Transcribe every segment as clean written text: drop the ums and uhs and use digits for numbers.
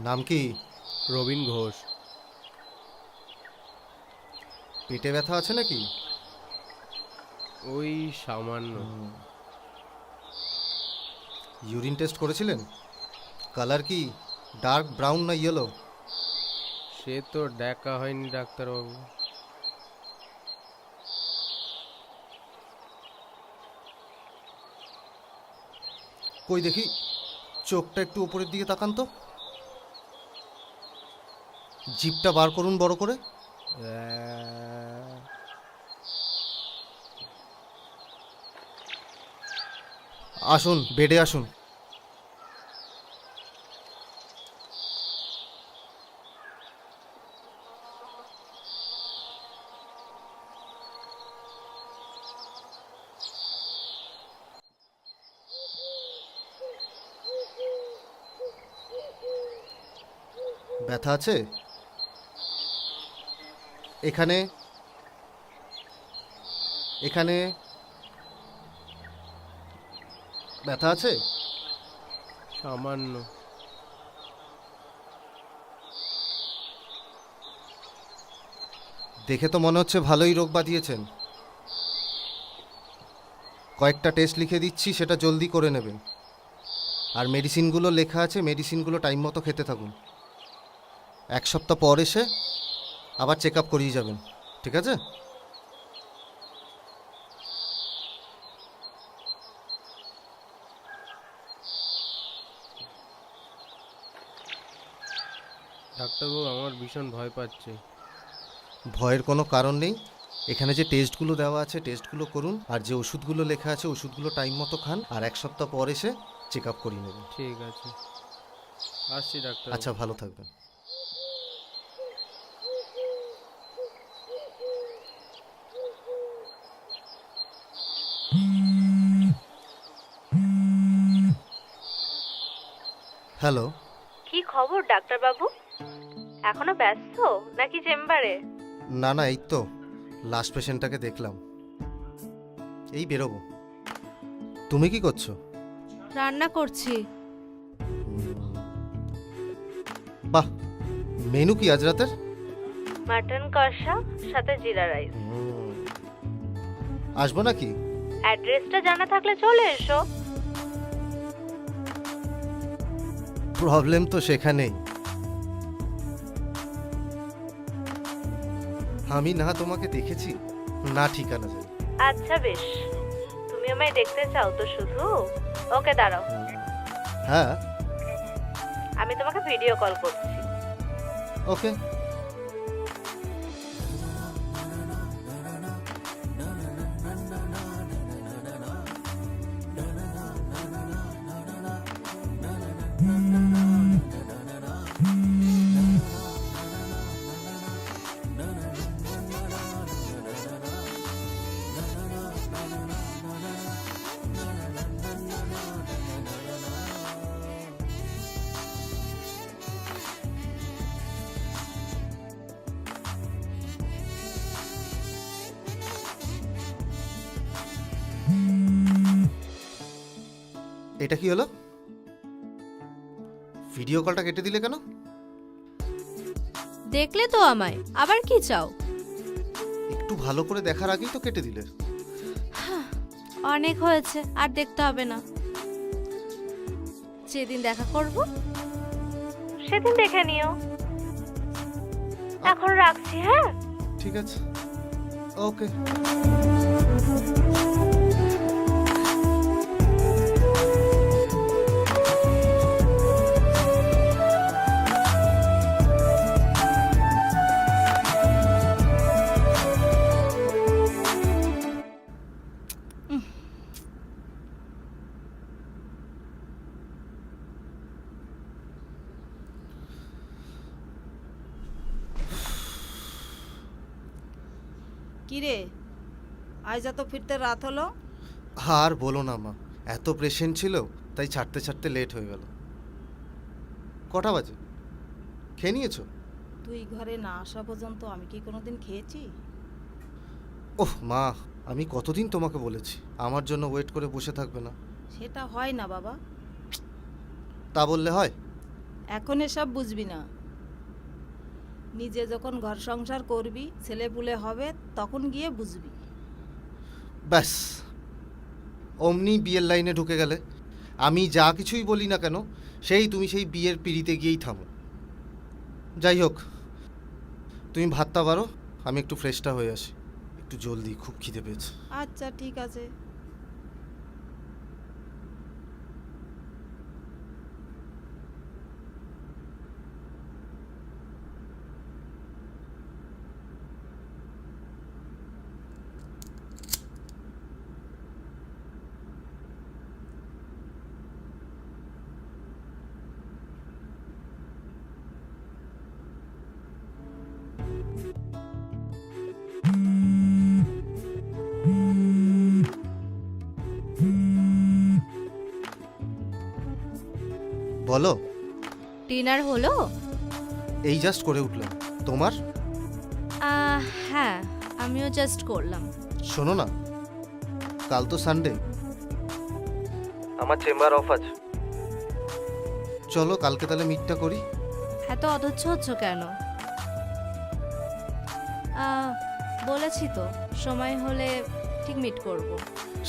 নাম কি? রবীন ঘোষ। পেটে ব্যথা আছে নাকি? ওই সামান্য। ইউরিন টেস্ট করেছিলেন? কালার কি ডার্ক ব্রাউন না ইয়েলো? সে তো দেখা হয়নি ডাক্তারবাবু। কই দেখি, চোখটা একটু উপরের দিকে তাকান তো। জিভটা বার করুন বড় করে। আসুন, বেডে আসুন। ব্যথা আছে এখানে? এখানে ব্যথা আছে? সামান্য। দেখে তো মনে হচ্ছে ভালোই রোগ বাঁধিয়েছেন। কয়েকটা টেস্ট লিখে দিচ্ছি, সেটা জলদি করে নেবেন। আর মেডিসিনগুলো লেখা আছে, মেডিসিনগুলো টাইম মতো খেতে থাকুন। 1 সপ্তাহ পর এসে আবার চেক আপ করিয়ে যাবেন, ঠিক আছে? ডাক্তারবাবু আমার ভীষণ ভয় পাচ্ছে। ভয়ের কোনো কারণ নেই। এখানে যে টেস্টগুলো দেওয়া আছে টেস্টগুলো করুন, আর যে ওষুধগুলো লেখা আছে ওষুধগুলো টাইম মতো খান, আর 1 সপ্তাহ পর এসে চেক আপ করিয়ে নেবেন। ঠিক আছে, আসছি ডাক্তার। আচ্ছা, ভালো থাকবেন। হ্যালো। কি খবর ডাক্তারবাবু? এখনো ব্যস্ত নাকি চেম্বারে? না না, এই তো লাস্ট পেশেন্টটাকে দেখলাম, এই বেরোবো। তুমি কি করছো? রান্না করছি। বাহ, মেনু কি আজ রাতের? মাটন কষা সাথে জিরা রাইস। আসবো নাকি? অ্যাড্রেসটা জানা থাকলে চলে এসো। প্রবলেম তো সেখানেই। আমি না তোমাকে দেখেছি, না ঠিকানা জানি। আচ্ছা বেশ, তুমি আমায় দেখতে চাও তো শুধু? ওকে দাঁড়াও, হ্যাঁ, আমি তোমাকে ভিডিও কল করছি। ওকে। এটা কি হলো? ভিডিও কলটা কেটে দিলে কেন? দেখলে তো আমায়, আবার কি চাও? একটু ভালো করে দেখার আগেই তো কেটে দিলে। অনেক হয়েছে, আর দেখতে হবে না। যেদিন দেখা করব সেদিন দেখে নিও। এখন রাখছি, হ্যাঁ? ঠিক আছে, ওকে। কিরে, আজ এত ফিরতে রাত হলো? আর বলো না মা, এত পেশেন্ট ছিল তাই ছাড়তে ছাড়তে লেট হয়ে গেল। কটা বাজে? খেয়ে নিয়েছো? তুই ঘরে না আসা পর্যন্ত আমি কি কোনোদিন খেয়েছি? ওহ মা, আমি কতদিন তোমাকে বলেছি আমার জন্য ওয়েট করে বসে থাকবে না। সেটা হয় না বাবা। তা বললে হয়? এখন এসব বুঝবি না, নিজে যখন ঘর সংসার করবি, ছেলে পুলে হবে, তখন গিয়ে বুঝবি। ব্যাস, অমনি বিয়ের লাইনে ঢুকে গেলে। আমি যা কিছুই বলি না কেন, তুমি সেই বিয়ের পিড়িতে গিয়েই থামো। যাই হোক, তুমি ভাতটা বারো, আমি একটু ফ্রেশটা হয়ে আসি। একটু জলদি, খুব খিদে পেয়েছে। আচ্ছা ঠিক আছে। বলো। ডিনার হলো? এই জাস্ট করে উঠলাম। তোমার? হ্যাঁ, আমিও জাস্ট করলাম। শোনো না, কাল তো সানডে, আমার চেম্বার অফ আছে। চলো কালকে তাহলে মিটটা করি। এত অধৈর্য হচ্ছ কেন? বলেছি তো, সময় হলে ঠিক মিট করব।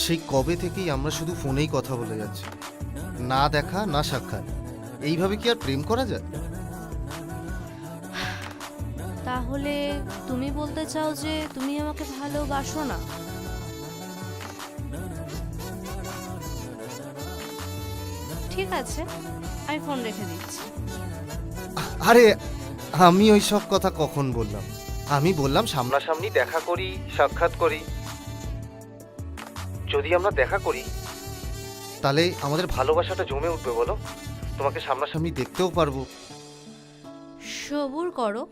সেই কবে থেকেই আমরা শুধু ফোনেই কথা বলে যাচ্ছি, না দেখা না সাক্ষাৎ। এইভাবে কি আর প্রেম করা যায়? তাহলে তুমি বলতে চাও যে তুমি আমাকে ভালোবাসো না? ঠিক আছে, আমি ফোন রেখে দিচ্ছি। আরে আমি ওই সব কথা কখন বললাম? আমি বললাম সামনাসামনি দেখা করি, সাক্ষাৎ করি। যদি আমরা দেখা করি তাহলে আমাদের ভালোবাসাটা জমে উঠবে, বলো? তোমাকে সামনাসামনি দেখতেও পারবো। সবুর করো।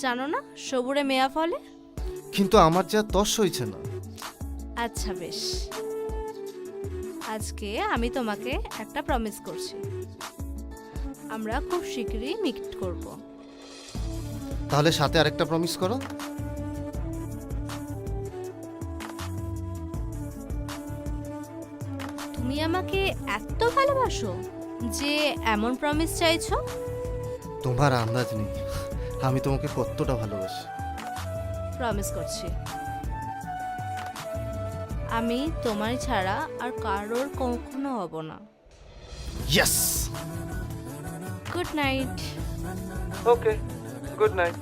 জানো না সবুরে মেয়া ফলে? কিন্তু আমার যা তস হয়েছে না। আচ্ছা বেশ, আজকে আমি তোমাকে একটা প্রমিস করছি, আমরা খুব শীঘ্রই মিট করব। তাহলে সাথে আরেকটা প্রমিস করো। তুমি আমাকে এত ভালোবাসো যে এমন প্রমিস চাইছো? তোমার আন্দাজ নেই আমি তোমাকে কতটা ভালোবাসি। প্রমিস করছি, আমি তোমার ছাড়া আর কারোর কখনো হব না। Yes. Good night. Okay, good night.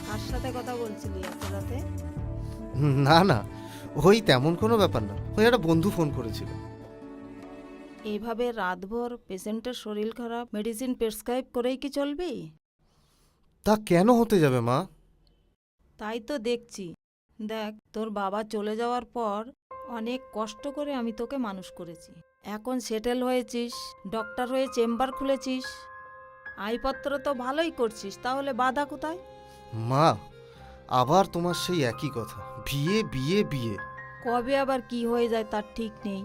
কার সাথে কথা বলছিলি এত রাতে? না না, ওই তেমন কোনো ব্যাপার না, ওই একটা বন্ধু ফোন করেছিল। এইভাবে রাতভর পেশেন্টের শরীর খারাপ, মেডিসিন প্রেসক্রাইব করেই কি চলবি? তা কেন হতে যাবে মা? তাই তো দেখছি। দেখ, তোর বাবা চলে যাওয়ার পর অনেক কষ্ট করে আমি তোকে মানুষ করেছি। এখন সেটেল হয়েছিস, ডক্টর হয়ে চেম্বার খুলেছিস, আইপত্র তো ভালোই করছিস, তাহলে বাধা কোথায়? মা, আবার তোমার সেই একই কথা, বিয়ে বিয়ে বিয়ে। কবে আবার কি হয়ে যায় তার ঠিক নেই।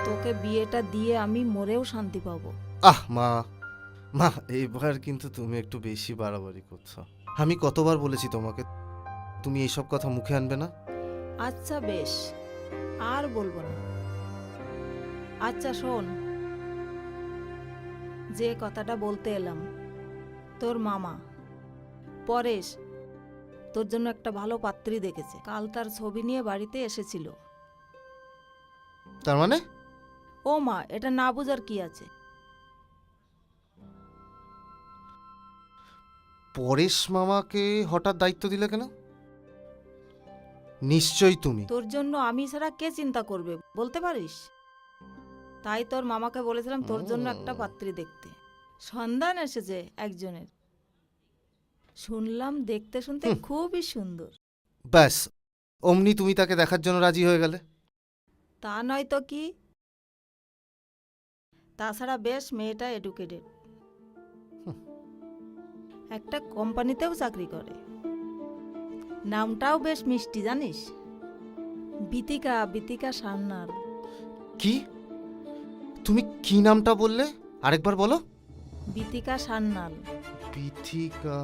তোকে বিয়েটা দিয়ে আমি মরেও শান্তি পাবো। আহ মা, মা এবার কিন্তু তুমি একটু বেশি বাড়াবাড়ি করছো। আমি কতবার বলেছি তোমাকে তুমি এইসব কথা মুখে আনবে না। আচ্ছা বেশ, আর বলবো না। আচ্ছা শোন, যে কথাটা বলতে এলাম, তোর মামা পরেশ তোর জন্য একটা ভালো পাত্রী দেখেছে। কাল তার ছবি নিয়ে বাড়িতে এসেছিল। তার মানে? ও মা, এটা না বুঝার কি আছে? পরেশ মামাকে হঠাৎ দায়িত্ব দিলে কেন? নিশ্চয়ই তুমি। তোর জন্য আমি ছাড়া কে চিন্তা করবে বলতে পারিস? তাই তোর মামাকে বলেছিলাম তোর জন্য একটা পাত্রী দেখতে। সন্ধান এসেছে একজনের, শুনলাম দেখতে শুনতে খুবই সুন্দর। ব্যাস, অমনি তুমি তাকে দেখার জন্য রাজি হয়ে গেলে? তা নয় তো কি। তাছাড়া বেশ মেয়েটা এডুকেটেড, একটা কোম্পানিতেও চাকরি করে। নামটাও বেশ মিষ্টি জানিস, বিতিকা, বিতিকা সান্যাল। কি? তুমি কি নামটা বললে? আরেকবার বলো। বিতিকা সান্যাল। বিথিকা।